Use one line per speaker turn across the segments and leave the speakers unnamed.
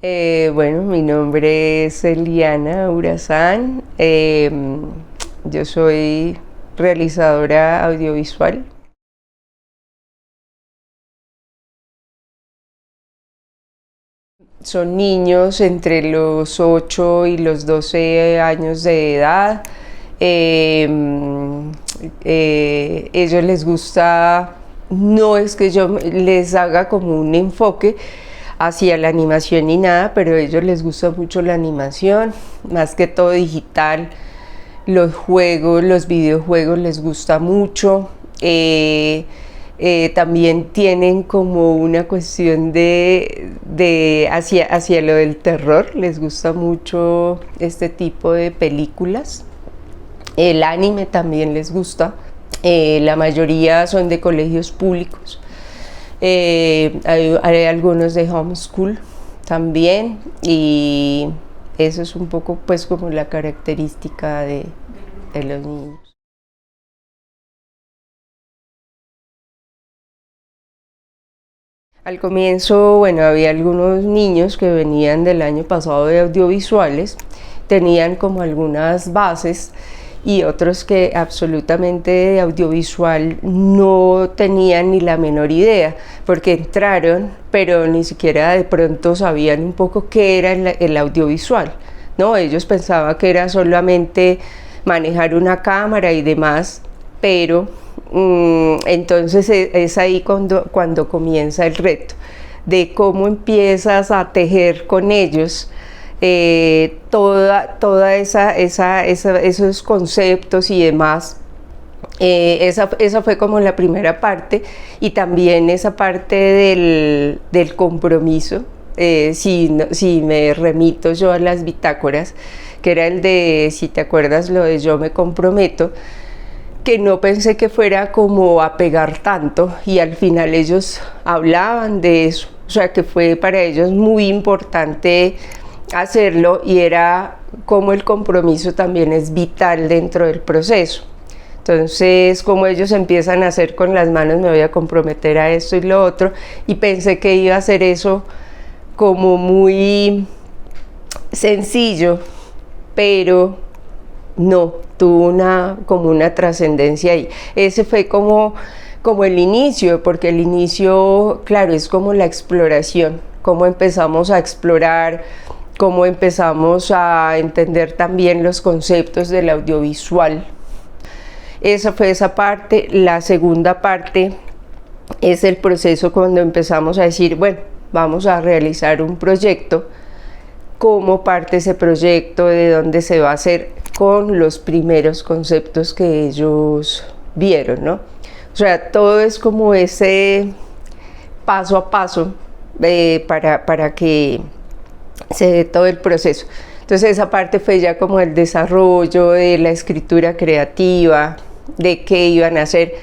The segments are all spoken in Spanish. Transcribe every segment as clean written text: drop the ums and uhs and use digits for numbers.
Bueno, mi nombre es Eliana Urazán. Yo soy realizadora audiovisual. Son niños entre los 8 y los 12 años de edad. Ellos les gusta, no es que yo les haga como un enfoque hacia la animación ni nada, pero a ellos les gusta mucho la animación, más que todo digital. Los juegos, los videojuegos les gusta mucho. También tienen como una cuestión hacia lo del terror, les gusta mucho este tipo de películas. El anime también les gusta. La mayoría son de colegios públicos. Hay algunos de homeschool también, y eso es un poco pues como la característica de los niños. Al comienzo, bueno, había algunos niños que venían del año pasado de audiovisuales, tenían como algunas bases, y otros que absolutamente de audiovisual no tenían ni la menor idea, porque entraron, pero ni siquiera de pronto sabían un poco qué era el audiovisual, ¿no? Ellos pensaban que era solamente manejar una cámara y demás, pero entonces es ahí cuando comienza el reto de cómo empiezas a tejer con ellos toda esos conceptos y demás. Esa fue como la primera parte, y también esa parte del compromiso. Si me remito yo a las bitácoras, que era el de, si te acuerdas, lo de yo me comprometo, que no pensé que fuera como a pegar tanto, y al final ellos hablaban de eso, o sea que fue para ellos muy importante hacerlo, y era como el compromiso también es vital dentro del proceso. Entonces, como ellos empiezan a hacer con las manos, me voy a comprometer a esto y lo otro, y pensé que iba a hacer eso como muy sencillo, pero no, tuvo como una trascendencia ahí. Ese fue como el inicio, porque el inicio, claro, es como la exploración, cómo empezamos a explorar, cómo empezamos a entender también los conceptos del audiovisual. Esa fue esa parte. La segunda parte es el proceso cuando empezamos a decir, bueno, vamos a realizar un proyecto, cómo parte ese proyecto, de dónde se va a hacer, con los primeros conceptos que ellos vieron, ¿no? O sea, todo es como ese paso a paso para que se dé todo el proceso. Entonces esa parte fue ya como el desarrollo de la escritura creativa, de qué iban a hacer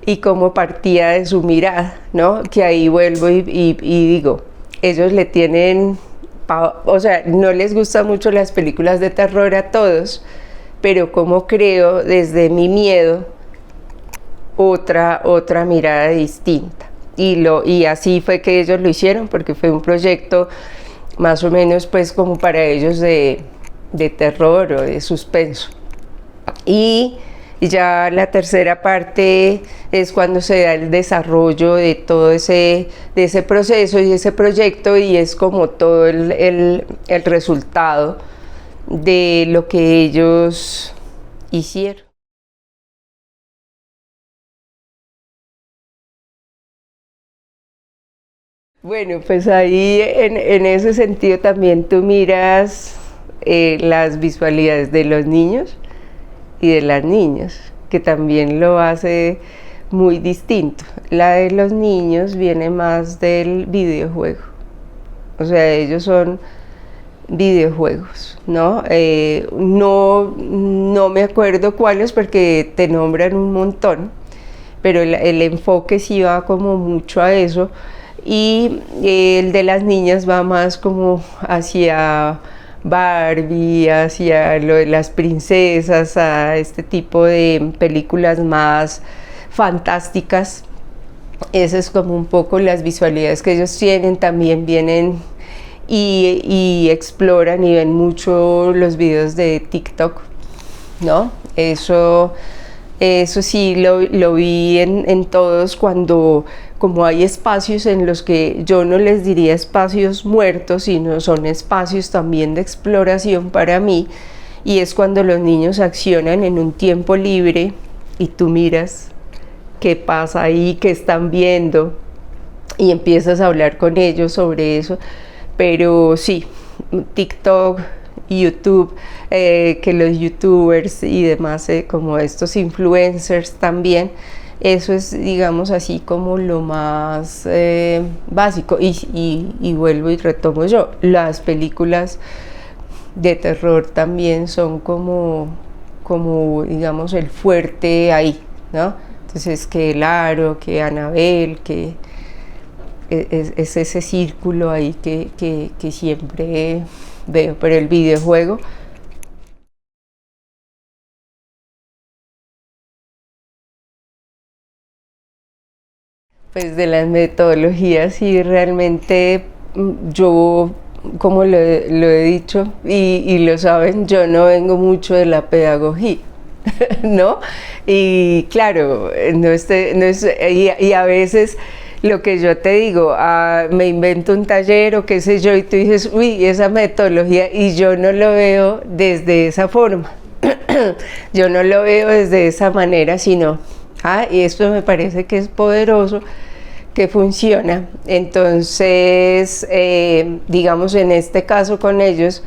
y cómo partía de su mirada, ¿no? Que ahí vuelvo y digo, ellos le tienen, o sea, no les gustan mucho las películas de terror a todos, pero como creo desde mi miedo otra mirada distinta. Y así fue que ellos lo hicieron, porque fue un proyecto más o menos pues como para ellos de terror o de suspenso. Y ya la tercera parte es cuando se da el desarrollo de todo ese proceso y ese proyecto, y es como todo el resultado de lo que ellos hicieron. Bueno, pues ahí en ese sentido también tú miras las visualidades de los niños y de las niñas, que también lo hace muy distinto. La de los niños viene más del videojuego, o sea, ellos son videojuegos, ¿no? No me acuerdo cuáles, porque te nombran un montón, pero el enfoque sí va como mucho a eso, y el de las niñas va más como hacia Barbie, hacia lo de las princesas, a este tipo de películas más fantásticas. Esas es como un poco las visualidades que ellos tienen. También vienen y exploran y ven mucho los videos de TikTok, ¿no? Eso sí lo vi en todos cuando, como hay espacios en los que yo no les diría espacios muertos, sino son espacios también de exploración para mí, y es cuando los niños accionan en un tiempo libre y tú miras qué pasa ahí, qué están viendo y empiezas a hablar con ellos sobre eso. Pero sí, TikTok, YouTube, que los youtubers y demás, como estos influencers también, eso es, digamos así, como lo más básico. Y vuelvo y retomo yo, las películas de terror también son como digamos, el fuerte ahí, ¿no? Entonces, que el Aro, que Annabelle, que es ese círculo ahí que siempre veo. Pero el videojuego, pues de las metodologías, y realmente yo, como lo he dicho y lo saben, yo no vengo mucho de la pedagogía. ¿No? Y claro, y a veces lo que yo te digo, me invento un taller o qué sé yo, y tú dices, uy, esa metodología, y yo no lo veo desde esa forma. Yo no lo veo desde esa manera, sino, y esto me parece que es poderoso, que funciona. Entonces, digamos, en este caso con ellos,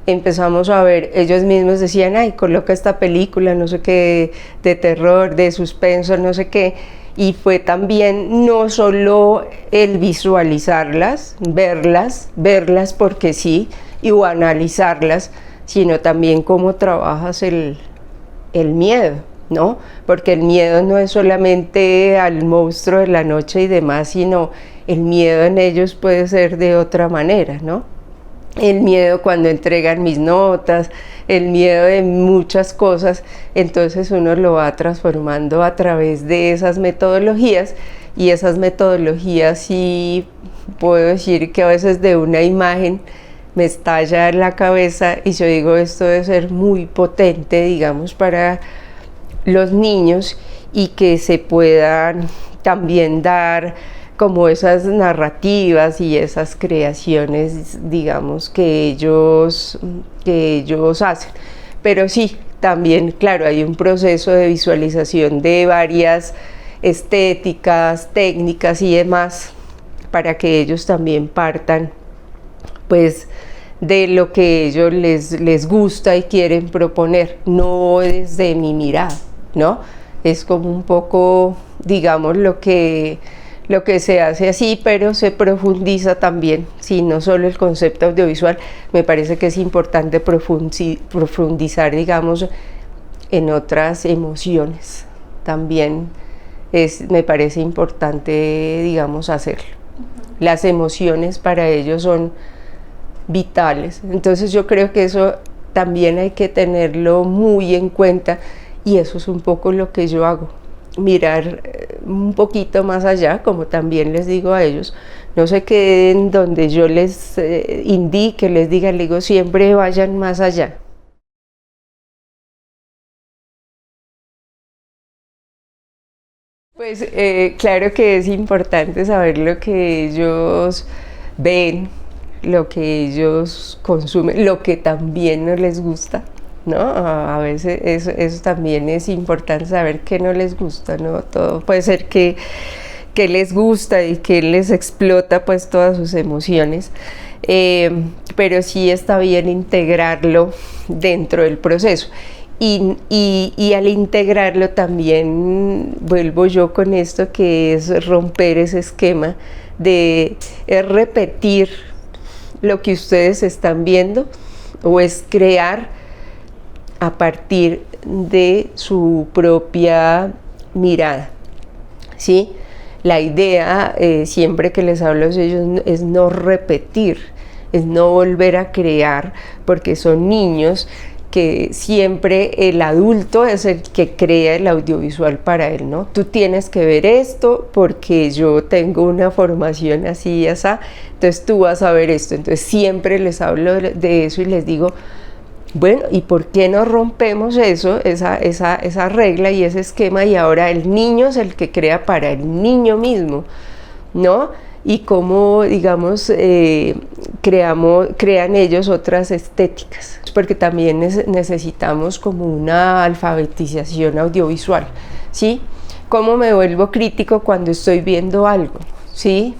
empezamos a ver, ellos mismos decían, ay, coloca esta película, no sé qué, de terror, de suspenso, no sé qué, y fue también no solo el visualizarlas, verlas porque sí, o analizarlas, sino también cómo trabajas el miedo, ¿no? Porque el miedo no es solamente al monstruo de la noche y demás, sino el miedo en ellos puede ser de otra manera, ¿no? El miedo cuando entregan mis notas, el miedo de muchas cosas, entonces uno lo va transformando a través de esas metodologías, y esas metodologías sí puedo decir que a veces de una imagen me estalla en la cabeza y yo digo, esto debe ser muy potente, digamos, para los niños, y que se puedan también dar como esas narrativas y esas creaciones, digamos, que ellos hacen. Pero sí, también, claro, hay un proceso de visualización de varias estéticas, técnicas y demás, para que ellos también partan, pues, de lo que ellos les gusta y quieren proponer, no desde mi mirada, ¿no? Es como un poco, digamos, lo que se hace así, pero se profundiza también, sí, no solo el concepto audiovisual. Me parece que es importante profundizar, digamos, en otras emociones. También me parece importante, digamos, hacerlo. Las emociones para ellos son vitales. Entonces yo creo que eso también hay que tenerlo muy en cuenta, y eso es un poco lo que yo hago. Mirar un poquito más allá, como también les digo a ellos, no se queden donde yo les indique, les digo, siempre vayan más allá. Pues claro que es importante saber lo que ellos ven, lo que ellos consumen, lo que también no les gusta, ¿no? A veces eso también es importante, saber qué no les gusta, ¿no? Todo puede ser que les gusta y que les explota pues todas sus emociones, pero sí está bien integrarlo dentro del proceso. Y al integrarlo también vuelvo yo con esto, que es romper ese esquema de repetir lo que ustedes están viendo, o es crear a partir de su propia mirada, ¿sí? La idea, siempre que les hablo a ellos, es no repetir, es no volver a crear, porque son niños porque siempre el adulto es el que crea el audiovisual para él, ¿no? Tú tienes que ver esto porque yo tengo una formación así y así, entonces tú vas a ver esto. Entonces siempre les hablo de eso y les digo, bueno, ¿y por qué no rompemos eso, esa regla y ese esquema, y ahora el niño es el que crea para el niño mismo, ¿no? Y cómo, digamos, crean ellos otras estéticas, porque también necesitamos como una alfabetización audiovisual, ¿sí? ¿Cómo me vuelvo crítico cuando estoy viendo algo? ¿Sí?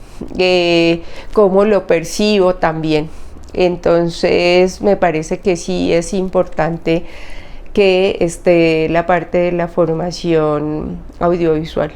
¿Cómo lo percibo también? Entonces me parece que sí es importante que esté la parte de la formación audiovisual.